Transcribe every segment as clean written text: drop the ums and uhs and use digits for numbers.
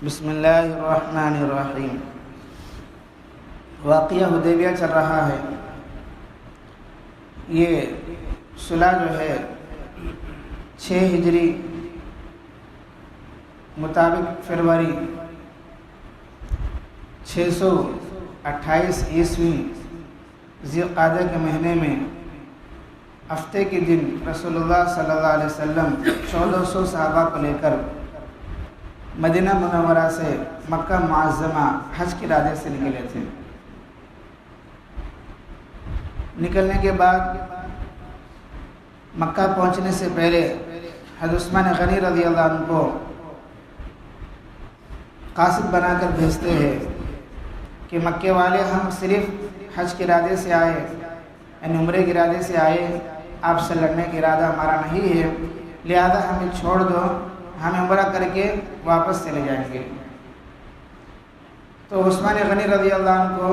بسم اللہ الرحمن الرحیم۔ واقعہ حدیبیہ چل رہا ہے۔ یہ صلح جو ہے 6 ہجری مطابق فروری 628 عیسوی ذی القعدہ کے مہینے میں ہفتے کے دن رسول اللہ صلی اللہ علیہ وسلم 1400 صحابہ کو لے کر مدینہ منورہ سے مکہ معظمہ حج کے ارادے سے نکلے تھے۔ نکلنے کے بعد مکہ پہنچنے سے پہلے حضرت عثمان غنی رضی اللہ عنہ کو قاصد بنا کر بھیجتے ہیں کہ مکے والے ہم صرف حج کے ارادے سے آئے، یعنی عمرے کے ارادے سے آئے، آپ سے لڑنے کا ارادہ ہمارا نہیں ہے، لہذا ہمیں چھوڑ دو، ہم عمرہ کر کے واپس چلے جائیں گے۔ تو عثمان غنی رضی اللہ عنہ کو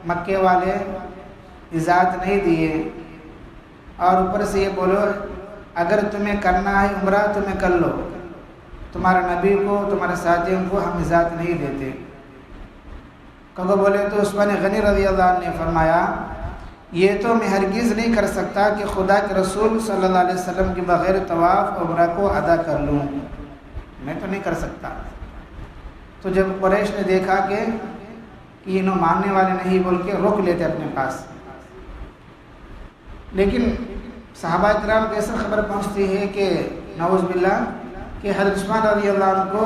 مکے والے اجازت نہیں دیے، اور اوپر سے یہ بولو اگر تمہیں کرنا ہے عمرہ تمہیں کر لو، تمہارے نبی کو تمہارے ساتھیوں کو ہم اجازت نہیں دیتے۔ کبھی بولے تو عثمان غنی رضی اللہ عنہ نے فرمایا یہ تو میں ہرگز نہیں کر سکتا کہ خدا کے رسول صلی اللہ علیہ وسلم کے بغیر طواف عمرہ کو ادا کر لوں، میں تو نہیں کر سکتا۔ تو جب قریش نے دیکھا کہ انہوں ماننے والے نہیں بول کے روک لیتے اپنے پاس، لیکن صحابہ کرام کو ایسا خبر پہنچتی ہے کہ نعوذ باللہ کہ حضرت عثمان رضی اللہ عنہ کو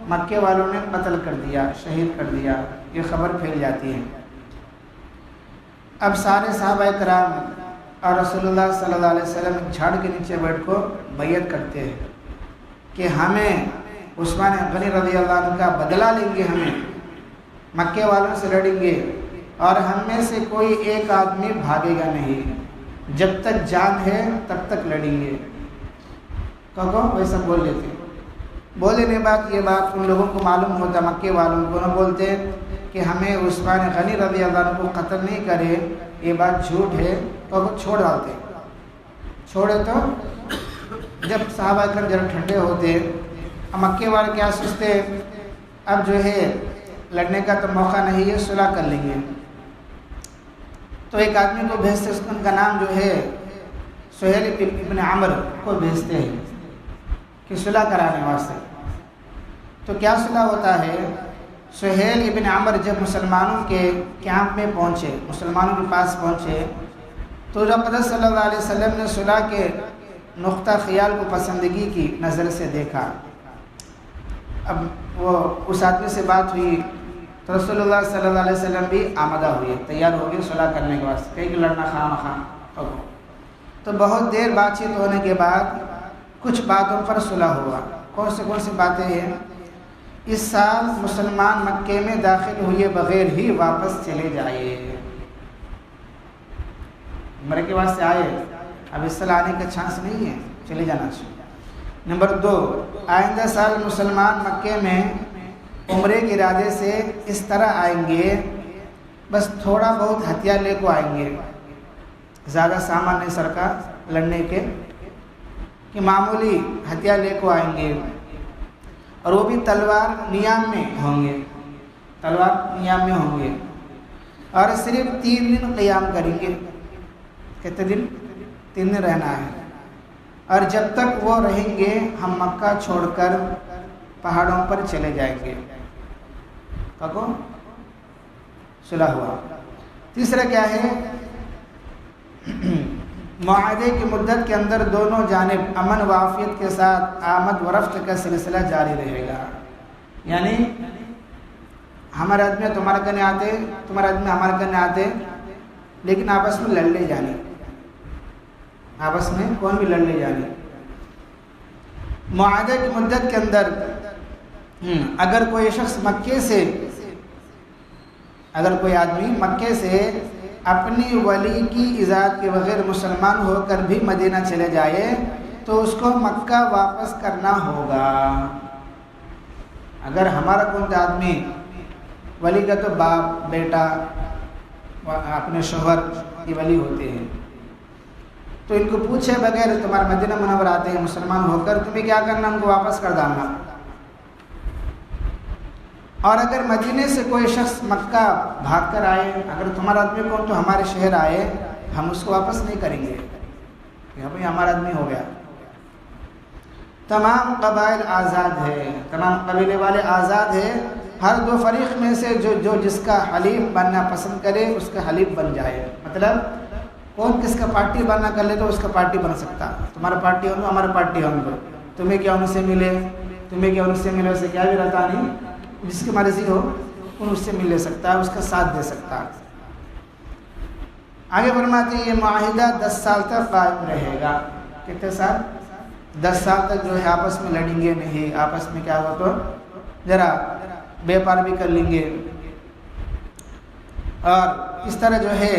مکے والوں نے قتل کر دیا، شہید کر دیا، یہ خبر پھیل جاتی ہے۔ اب سارے صحابہ کرام اور رسول اللہ صلی اللہ علیہ وسلم جھاڑ کے نیچے بیٹھ کو بیعت کرتے ہیں کہ ہمیں عثمان غنی رضی اللہ عنہ کا بدلہ لیں گے، ہمیں مکے والوں سے لڑیں گے، اور ہم میں سے کوئی ایک آدمی بھاگے گا نہیں، جب تک جان ہے تب تک لڑیں گے۔ کہو ویسا بول لیتے، بولنے کے بعد یہ بات ان لوگوں کو معلوم ہوتا، مکے والوں کو نہ بولتے کہ ہمیں عثمان غنی رضی اللہ عنہ کو قتل نہیں کرے، یہ بات جھوٹ ہے، تو وہ چھوڑ ڈالتے۔ چھوڑے تو جب صحابہ کرام ذرا ٹھنڈے ہوتے، مکے والے کیا سوچتے اب جو ہے لڑنے کا تو موقع نہیں ہے، صلح کر لیں گے۔ تو ایک آدمی کو بھیجتے، ان کا نام جو ہے سہیل ابن عمر کو بھیجتے ہیں کہ صلح کرانے واسطے۔ تو کیا صلح ہوتا ہے؟ سہیل ابن عمر جب مسلمانوں کے کیمپ میں پہنچے، مسلمانوں کے پاس پہنچے، تو جب حضرت صلی اللہ علیہ وسلم نے صلح کے نقطہ خیال کو پسندگی کی نظر سے دیکھا۔ اب وہ اس آدمی سے بات ہوئی تو رسول اللہ صلی اللہ علیہ وسلم بھی آمدہ ہوئے، تیار ہو گئے صلح کرنے کے واسطے، کہیں کہ لڑنا خواہ تو بہت دیر بات چیت ہونے کے بعد کچھ باتوں پر صلح ہوا۔ کون سی باتیں ہیں؟ اس سال مسلمان مکے میں داخل ہوئے بغیر ہی واپس چلے جائے، عمرے کے واسطے آئے، اب اس سال آنے کا چانس نہیں ہے، چلے جانا چاہیے۔ نمبر 2، آئندہ سال مسلمان مکے میں عمرے کے ارادے سے اس طرح آئیں گے، بس تھوڑا بہت ہتھیار لے کو آئیں گے، زیادہ سامان نہیں سرکا لڑنے کے، کہ معمولی ہتھیار لے کو آئیں گے، اور وہ بھی تلوار نیام میں ہوں گے، تلوار نیام میں ہوں گے، اور صرف 3 دن قیام کریں گے۔ کتنے دن؟ 3 دن رہنا ہے، اور جب تک وہ رہیں گے ہم مکہ چھوڑ کر پہاڑوں پر چلے جائیں گے۔ کہو صلح ہوا۔ تیسرا کیا ہے؟ معاہدے کی مدت کے اندر دونوں جانب امن و عافیت کے ساتھ آمد و رفت کا سلسلہ جاری رہے گا، یعنی ہمارے آدمی تمہارے کرنے آتے، تمہارے آدمی ہمارے کرنے آتے، لیکن آپس میں لڑ لے جانے، آپس میں کون بھی لڑ لے جانے۔ معاہدے کی مدت کے اندر اگر کوئی شخص اگر کوئی آدمی مکے سے اپنی ولی کی اجازت کے بغیر مسلمان ہو کر بھی مدینہ چلے جائے تو اس کو مکہ واپس کرنا ہوگا۔ اگر ہمارا کوئی آدمی ولی کا تو باپ بیٹا اپنے شوہر کی ولی ہوتے ہیں، تو ان کو پوچھے بغیر تمہارا مدینہ منور آتے ہیں مسلمان ہو کر، تمہیں کیا کرنا؟ ان کو واپس کر ڈالنا۔ اور اگر مدینے سے کوئی شخص مکہ بھاگ کر آئے، اگر تمہارا آدمی کون تو ہمارے شہر آئے، ہم اس کو واپس نہیں کریں گے کہ بھائی ہمارا آدمی ہو گیا۔ تمام قبائل آزاد ہے، تمام قبیلے والے آزاد ہیں، ہر دو فریق میں سے جو جس کا حلیف بننا پسند کرے اس کا حلیف بن جائے۔ مطلب کون کس کا پارٹی بننا کر لے تو اس کا پارٹی بن سکتا، تمہارا پارٹی ہو ہمارا پارٹی ہو، تمہیں کیا ان سے ملے، تمہیں کیا ان سے ملے، اسے کیا بھی رہتا نہیں، جس کی مرضی ہو ان اس سے مل لے سکتا ہے، اس کا ساتھ دے سکتا ہے۔ آگے فرماتے ہیں یہ معاہدہ 10 سال تک قائم رہے گا۔ کتنے سال؟ 10 سال تک جو ہے آپس میں لڑیں گے نہیں، آپس میں کیا ہو تو ذرا بیپار بھی کر لیں گے، اور اس طرح جو ہے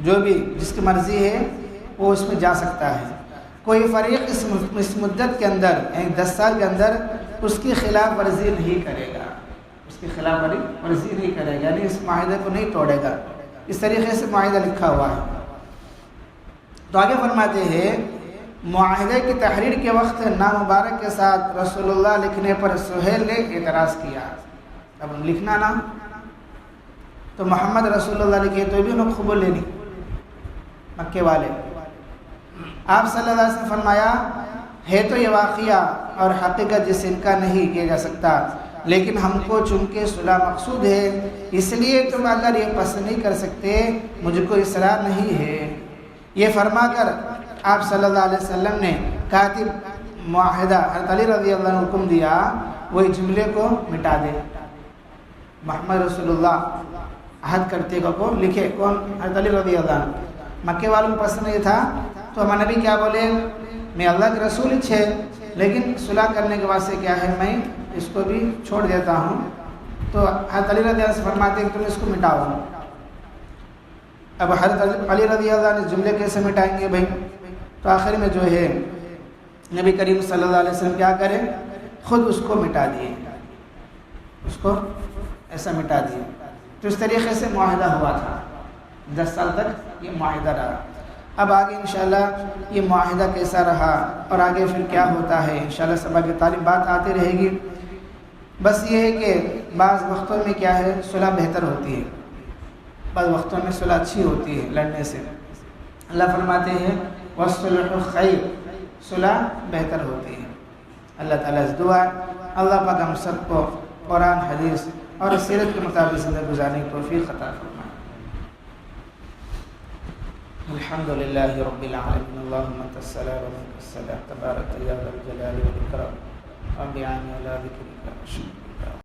جو بھی جس کی مرضی ہے وہ اس میں جا سکتا ہے۔ کوئی فریق اس مدت کے اندر یعنی 10 سال کے اندر اس کی خلاف ورزی نہیں کرے گا، اس کی خلاف ورزی نہیں کرے گا، یعنی اس معاہدے کو نہیں توڑے گا۔ اس طریقے سے معاہدہ لکھا ہوا ہے۔ تو آگے فرماتے ہیں معاہدے کی تحریر کے وقت نام مبارک کے ساتھ رسول اللہ لکھنے پر سہیل نے اعتراض کیا۔ اب لکھنا نا تو محمد رسول اللہ لکھے تو بھی انہوں قبول لینی مکے والے۔ آپ صلی اللہ علیہ وسلم فرمایا ہے تو یہ واقعہ اور حقیقت جس سے انکار نہیں کیا جا سکتا، لیکن ہم کو چونکہ صلح مقصود ہے اس لیے تم اگر یہ پسند نہیں کر سکتے مجھ کو اصرار نہیں ہے۔ یہ فرما کر آپ صلی اللہ علیہ وسلم نے کاتب معاہدہ حضرت علی رضی اللہ عنہ حکم دیا وہ جملے کو مٹا دے۔ محمد رسول اللہ عہد کرتے کو لکھے کون؟ حضرت علی رضی اللہ عنہ۔ مکے والوں کو پسند نہیں تھا تو ہمارے نبی کیا بولے میں اللہ کے رسول ہی چھے لیکن صلح کرنے کے واسطے کیا ہے میں اس کو بھی چھوڑ دیتا ہوں۔ تو حضرت علی رضی اللہ عنہ سے فرماتے ہیں کہ تم اس کو مٹاؤ۔ اب حضرت علی رضی اللہ عنہ جملے کیسے مٹائیں گے بھائی؟ تو آخر میں جو ہے نبی کریم صلی اللہ علیہ وسلم کیا کرے خود اس کو مٹا دیے، اس کو ایسا مٹا دیے۔ تو اس طریقے سے معاہدہ ہوا تھا، 10 سال تک یہ معاہدہ رہا۔ اب آگے انشاءاللہ یہ معاہدہ کیسا رہا اور آگے پھر کیا ہوتا ہے انشاءاللہ سبق کی تعلیم بات آتی رہے گی۔ بس یہ ہے کہ بعض وقتوں میں کیا ہے صلح بہتر ہوتی ہے، بعض وقتوں میں صلح اچھی ہوتی ہے لڑنے سے۔ اللہ فرماتے ہیں وَالصُّلْحُ خَيْرٌ، صلح بہتر ہوتی ہے۔ اللہ تعالیٰ سے دعا اللہ پاک ہم سب کو قرآن حدیث اور سیرت کے مطابق زندگی گزارنے کی توفیق عطا فرمائے۔ الحمد للہ رب العالمین، اللہم انت السلام و منک السلام، تبارک یا ذا الجلال والاکرام، رب اعِنِّی علی ذکرک و شکرک۔